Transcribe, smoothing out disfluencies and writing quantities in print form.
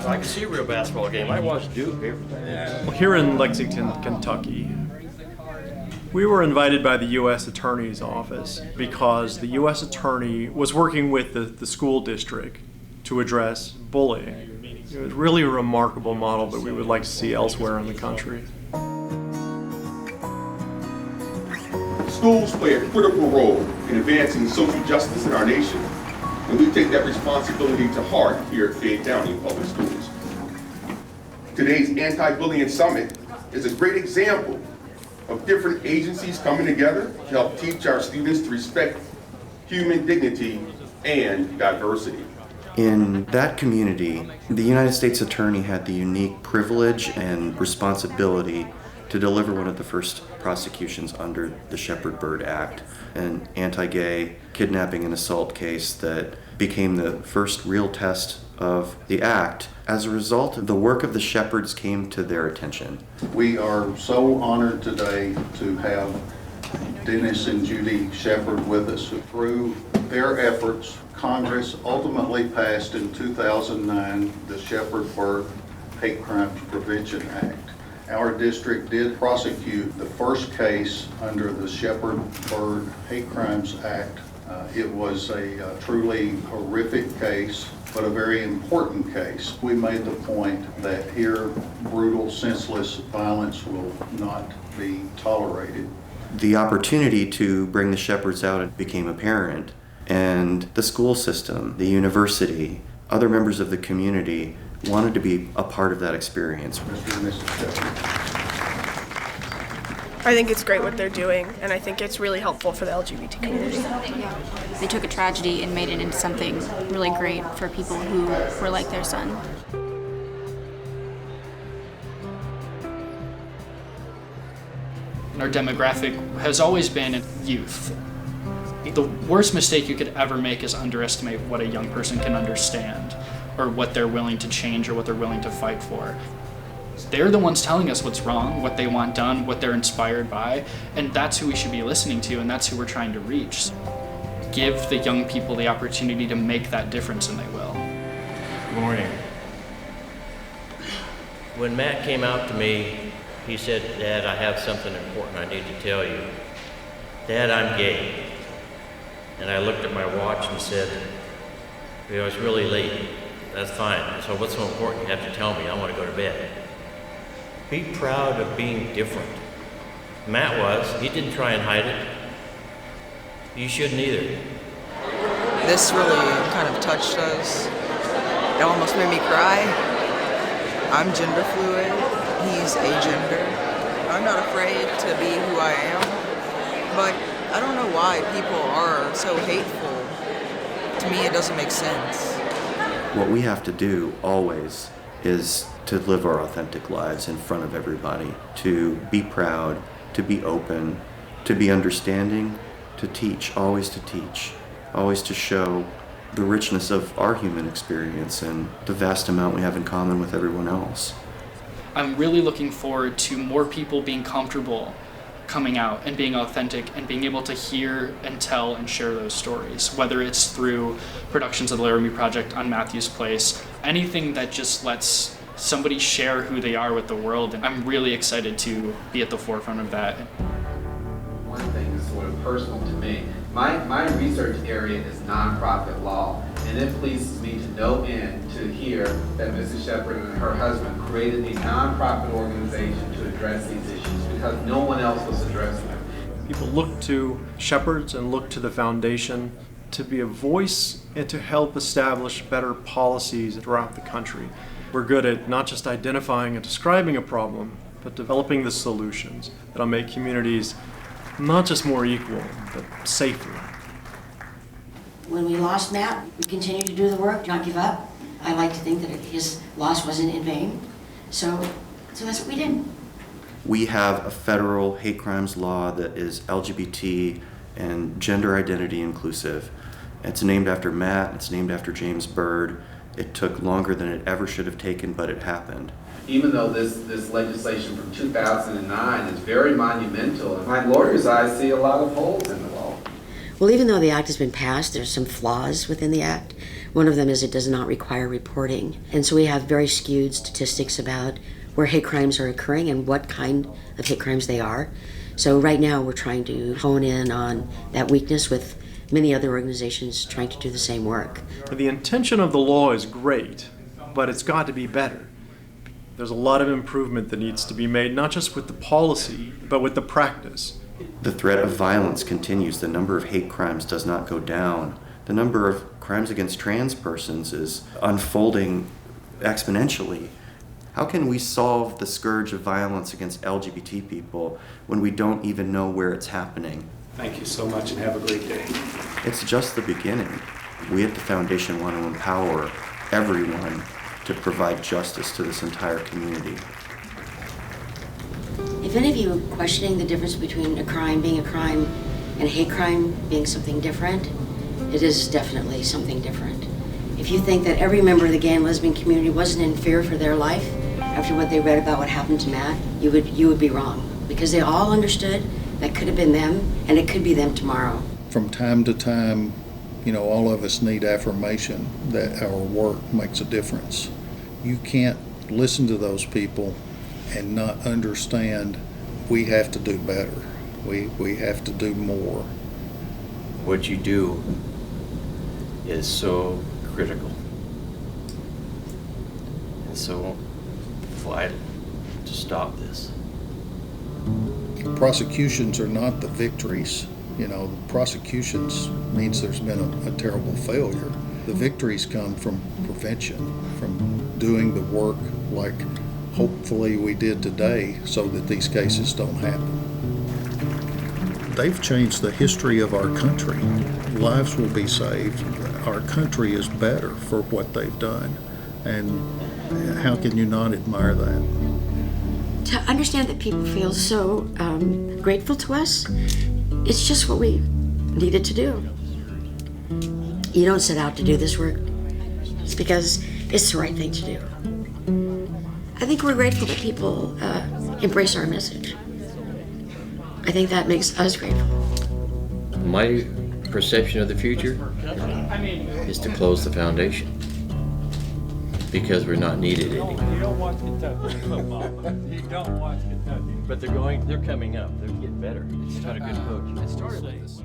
I can see a real basketball game. I watched Duke here. Well, here in Lexington, Kentucky, we were invited by the U.S. Attorney's Office because the U.S. Attorney was working with the school district to address bullying. It was really a remarkable model that we would like to see elsewhere in the country. Schools play a critical role in advancing social justice in our nation, and we take that responsibility to heart here at Fayette County Public Schools. Today's Anti-Bullying Summit is a great example of different agencies coming together to help teach our students to respect human dignity and diversity. In that community, the United States Attorney had the unique privilege and responsibility to deliver one of the first prosecutions under the Shepard-Byrd Act, an anti-gay kidnapping and assault case that became the first real test of the act. As a result, the work of the Shepards came to their attention. We are so honored today to have Dennis and Judy Shepard with us. Through their efforts, Congress ultimately passed in 2009 the Shepard-Byrd Hate Crimes Prevention Act. Our district did prosecute the first case under the Shepard-Byrd Hate Crimes Act. It was a truly horrific case, but a very important case. We made the point that here brutal, senseless violence will not be tolerated. The opportunity to bring the Shepards out became apparent, and the school system, the university, other members of the community wanted to be a part of that experience. Mr. and Mrs. Shepard. I think it's great what they're doing, and I think it's really helpful for the LGBT community. They took a tragedy and made it into something really great for people who were like their son. Our demographic has always been youth. The worst mistake you could ever make is underestimate what a young person can understand, or what they're willing to change, or what they're willing to fight for. They're the ones telling us what's wrong, what they want done, what they're inspired by, and that's who we should be listening to, and that's who we're trying to reach. Give the young people the opportunity to make that difference, and they will. Good morning. When Matt came out to me, he said, "Dad, I have something important I need to tell you. Dad, I'm gay." And I looked at my watch and said, "It's really late." "That's fine. So what's so important? You have to tell me. I want to go to bed." Be proud of being different. Matt was. He didn't try and hide it. You shouldn't either. This really kind of touched us. It almost made me cry. I'm gender fluid. He's agender. I'm not afraid to be who I am, but I don't know why people are so hateful. To me, it doesn't make sense. What we have to do always is to live our authentic lives in front of everybody, to be proud, to be open, to be understanding, to teach, always to show the richness of our human experience and the vast amount we have in common with everyone else. I'm really looking forward to more people being comfortable coming out and being authentic and being able to hear and tell and share those stories, whether it's through productions of the Laramie Project on Matthew's Place, anything that just lets somebody share who they are with the world. And I'm really excited to be at the forefront of that. One thing is sort of personal to me. My research area is nonprofit law, and it pleases me to no end to hear that Mrs. Shepard and her husband created a nonprofit organization to address these issues because no one else was addressing them. People look to Shepards and look to the foundation to be a voice and to help establish better policies throughout the country. We're good at not just identifying and describing a problem, but developing the solutions that'll make communities not just more equal, but safer. When we lost Matt, we continued to do the work, not give up. I like to think that his loss wasn't in vain. So that's what we did. We have a federal hate crimes law that is LGBT and gender identity inclusive. It's named after Matt, it's named after James Byrd. It took longer than it ever should have taken, but it happened. Even though this legislation from 2009 is very monumental, in my lawyer's eyes see a lot of holes in the law. Well, even though the act has been passed, there's some flaws within the act. One of them is it does not require reporting. And so we have very skewed statistics about where hate crimes are occurring and what kind of hate crimes they are. So right now we're trying to hone in on that weakness with many other organizations trying to do the same work. The intention of the law is great, but it's got to be better. There's a lot of improvement that needs to be made, not just with the policy, but with the practice. The threat of violence continues. The number of hate crimes does not go down. The number of crimes against trans persons is unfolding exponentially. How can we solve the scourge of violence against LGBT people when we don't even know where it's happening? Thank you so much and have a great day. It's just the beginning. We at the Foundation want to empower everyone to provide justice to this entire community. If any of you are questioning the difference between a crime being a crime and a hate crime being something different, it is definitely something different. If you think that every member of the gay and lesbian community wasn't in fear for their life after what they read about what happened to Matt, you would be wrong. Because they all understood that could have been them, and it could be them tomorrow. From time to time, all of us need affirmation that our work makes a difference. You can't listen to those people and not understand we have to do better. We have to do more. What you do is so critical and so vital to stop this. Prosecutions are not the victories. Prosecutions means there's been a terrible failure. The victories come from prevention, from doing the work like hopefully we did today so that these cases don't happen. They've changed the history of our country. Lives will be saved. Our country is better for what they've done. And how can you not admire that? To understand that people feel so grateful to us, it's just what we needed to do. You don't set out to do this work. It's because it's the right thing to do. I think we're grateful that people embrace our message. I think that makes us grateful. My perception of the future is to close the foundation because we're not needed anymore. You don't watch Kentucky football. You don't watch Kentucky. But they're coming up. They're getting better. It's not a good coach. It started with this.